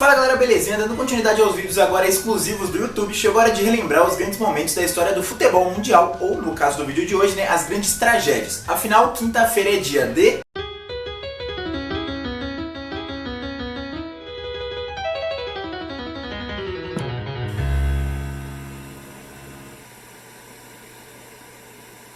Fala galera, belezinha? Dando continuidade aos vídeos agora exclusivos do YouTube, chegou a hora de relembrar os grandes momentos da história do futebol mundial, ou no caso do vídeo de hoje, né, as grandes tragédias. Afinal, quinta-feira é dia de...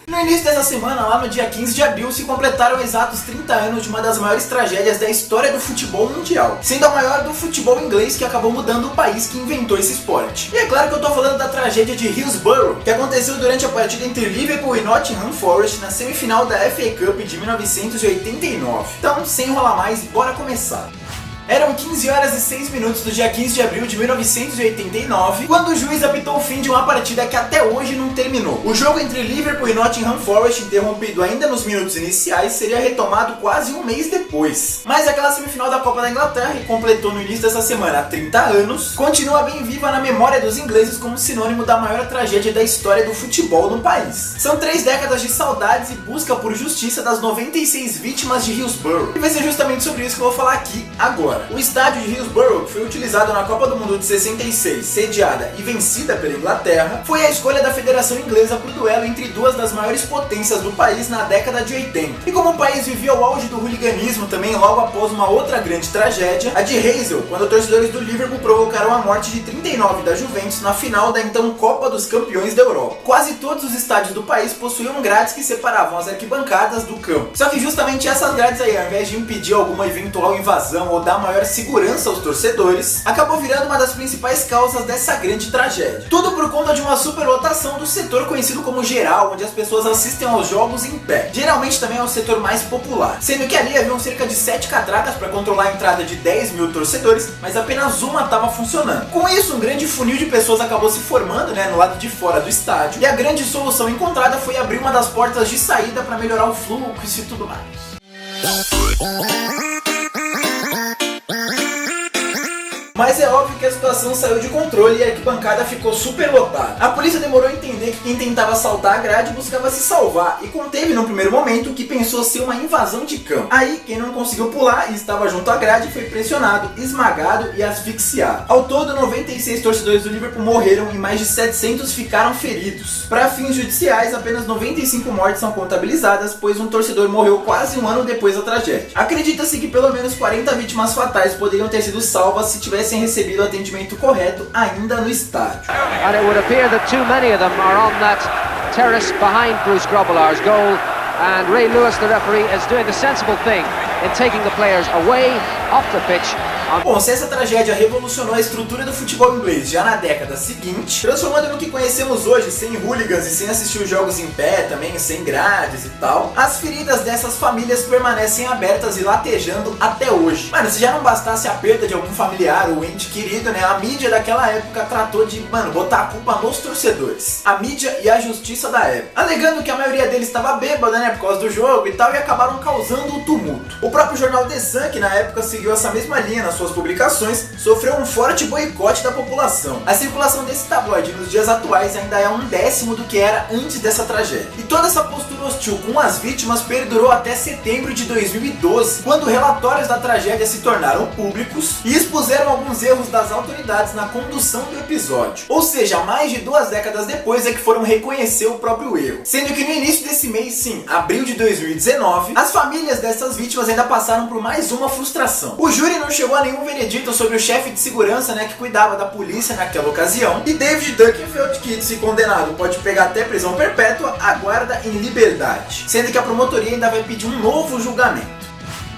No início dessa semana, lá no dia 15 de abril, se completaram exatos 30 anos de uma das maiores tragédias da história do futebol mundial, sendo a maior do futebol inglês, que acabou mudando o país que inventou esse esporte. E é claro que eu tô falando da tragédia de Hillsborough, que aconteceu durante a partida entre Liverpool e Nottingham Forest na semifinal da FA Cup de 1989. Então, sem enrolar mais, bora começar! Eram 15 horas e 6 minutos do dia 15 de abril de 1989, quando o juiz apitou o fim de uma partida que até hoje não terminou. O jogo entre Liverpool e Nottingham Forest, interrompido ainda nos minutos iniciais, seria retomado quase um mês depois. Mas aquela semifinal da Copa da Inglaterra, que completou no início dessa semana há 30 anos, continua bem viva na memória dos ingleses como sinônimo da maior tragédia da história do futebol no país. São 3 décadas de saudades e busca por justiça das 96 vítimas de Hillsborough. E vai ser justamente sobre isso que eu vou falar aqui agora. O estádio de Hillsborough, que foi utilizado na Copa do Mundo de 66, sediada e vencida pela Inglaterra, foi a escolha da Federação Inglesa para o duelo entre duas das maiores potências do país na década de 80. E como o país vivia o auge do hooliganismo também logo após uma outra grande tragédia, a de Heysel, quando torcedores do Liverpool provocaram a morte de 39 da Juventus na final da então Copa dos Campeões da Europa. Quase todos os estádios do país possuíam grades que separavam as arquibancadas do campo. Só que justamente essas grades aí, ao invés de impedir alguma eventual invasão ou dar maior segurança aos torcedores, acabou virando uma das principais causas dessa grande tragédia. Tudo por conta de uma superlotação do setor conhecido como geral, onde as pessoas assistem aos jogos em pé. Geralmente também é o setor mais popular, sendo que ali haviam cerca de 7 catracas para controlar a entrada de 10 mil torcedores, mas apenas uma estava funcionando. Com isso, um grande funil de pessoas acabou se formando, no lado de fora do estádio, e a grande solução encontrada foi abrir uma das portas de saída para melhorar o fluxo e tudo mais. Mas é óbvio que a situação saiu de controle e a arquibancada ficou super lotada. A polícia demorou a entender que quem tentava saltar a grade buscava se salvar e conteve num primeiro momento o que pensou ser uma invasão de campo. Aí, quem não conseguiu pular e estava junto à grade foi pressionado, esmagado e asfixiado. Ao todo, 96 torcedores do Liverpool morreram e mais de 700 ficaram feridos. Para fins judiciais, apenas 95 mortes são contabilizadas, pois um torcedor morreu quase um ano depois da tragédia. Acredita-se que pelo menos 40 vítimas fatais poderiam ter sido salvas se tivessem recebido o atendimento correto ainda no estádio. And it would appear that too many of them are on that terrace behind Bruce Grobbelaar's goal, and Ray Lewis, the referee, is doing the sensible thing in taking the players away off the pitch. Bom, se essa tragédia revolucionou a estrutura do futebol inglês já na década seguinte, transformando no que conhecemos hoje, sem hooligans e sem assistir os jogos em pé também, sem grades e tal, as feridas dessas famílias permanecem abertas e latejando até hoje. Mano, se já não bastasse a perda de algum familiar ou ente querido, a mídia daquela época tratou de, botar a culpa nos torcedores. A mídia e a justiça da época, alegando que a maioria deles estava bêbada, por causa do jogo e tal, e acabaram causando o tumulto. O próprio jornal The Sun, que na época seguiu essa mesma linha nas suas publicações, sofreu um forte boicote da população. A circulação desse tabloide nos dias atuais ainda é 1/10 do que era antes dessa tragédia. E toda essa postura hostil com as vítimas perdurou até setembro de 2012, quando relatórios da tragédia se tornaram públicos e expuseram alguns erros das autoridades na condução do episódio. Ou seja, mais de 2 décadas depois é que foram reconhecer o próprio erro. Sendo que no início desse mês, sim, abril de 2019, as famílias dessas vítimas ainda passaram por mais uma frustração. O júri não chegou a nenhum veredito sobre o chefe de segurança, que cuidava da polícia naquela ocasião, e David Duckenfeld, que se condenado pode pegar até prisão perpétua, aguarda em liberdade, sendo que a promotoria ainda vai pedir um novo julgamento.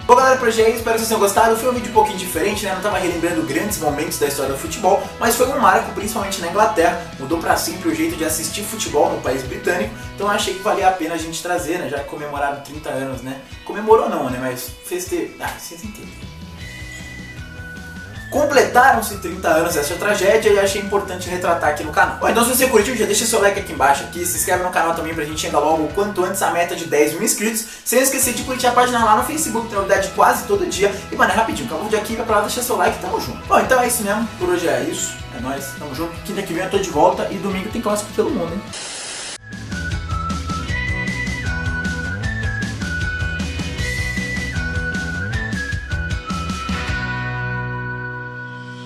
Bom galera, por hoje é isso, espero que vocês tenham gostado. Foi um vídeo um pouquinho diferente, não tava relembrando grandes momentos da história do futebol, mas foi um marco, principalmente na Inglaterra, mudou pra sempre o jeito de assistir futebol no país britânico, então eu achei que valia a pena a gente trazer, já que comemoraram 30 anos, Comemorou não, mas fez ter... vocês entendem. Completaram-se 30 anos dessa tragédia e achei importante retratar aqui no canal. Bom, então se você curtiu, já deixa seu like aqui embaixo, se inscreve no canal também pra gente chegar logo o quanto antes a meta de 10 mil inscritos. Sem esquecer de curtir a página lá no Facebook, tem novidade quase todo dia. E é rapidinho, acabou de aqui, vai pra lá, deixa seu like e tamo junto. Bom, então é isso mesmo, por hoje é isso, é nóis, tamo junto. Quinta que vem eu tô de volta e domingo tem clássico pelo mundo,